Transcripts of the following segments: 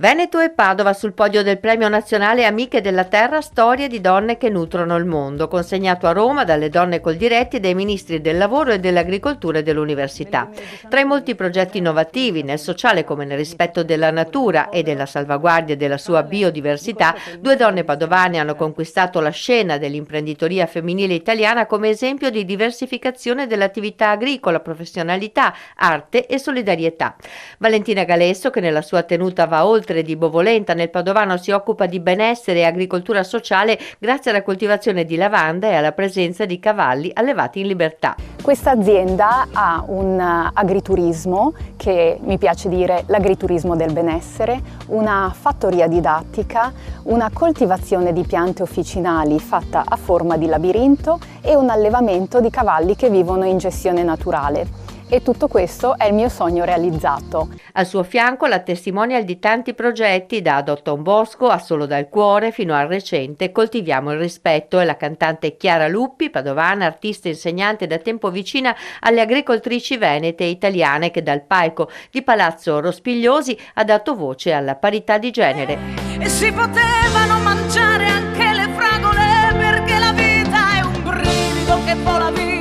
Veneto e Padova sul podio del Premio Nazionale Amiche della Terra Storie di donne che nutrono il mondo, consegnato a Roma dalle donne Coldiretti e dai ministri del lavoro e dell'agricoltura e dell'università. Tra i molti progetti innovativi nel sociale come nel rispetto della natura e della salvaguardia della sua biodiversità, due donne padovane hanno conquistato la scena dell'imprenditoria femminile italiana come esempio di diversificazione dell'attività agricola, professionalità, arte e solidarietà. Valentina Galesso, che nella sua tenuta va oltre di Bovolenta nel Padovano, si occupa di benessere e agricoltura sociale grazie alla coltivazione di lavanda e alla presenza di cavalli allevati in libertà. Questa azienda ha un agriturismo, che mi piace dire l'agriturismo del benessere, una fattoria didattica, una coltivazione di piante officinali fatta a forma di labirinto e un allevamento di cavalli che vivono in gestione naturale. E tutto questo è il mio sogno realizzato. Al suo fianco la testimonial di tanti progetti, da Adotta un bosco a Solo dal cuore fino al recente Coltiviamo il rispetto, e la cantante Chiara Luppi, padovana, artista e insegnante da tempo vicina alle agricoltrici venete e italiane, che dal palco di Palazzo Rospigliosi ha dato voce alla parità di genere. E si potevano mangiare anche le fragole, perché la vita è un brivido che vola via.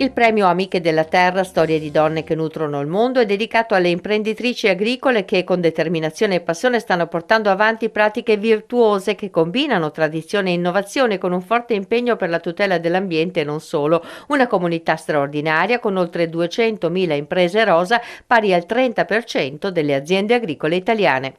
Il premio Amiche della Terra Storie di donne che nutrono il mondo è dedicato alle imprenditrici agricole che con determinazione e passione stanno portando avanti pratiche virtuose che combinano tradizione e innovazione con un forte impegno per la tutela dell'ambiente e non solo. Una comunità straordinaria con oltre 200.000 imprese rosa, pari al 30% delle aziende agricole italiane.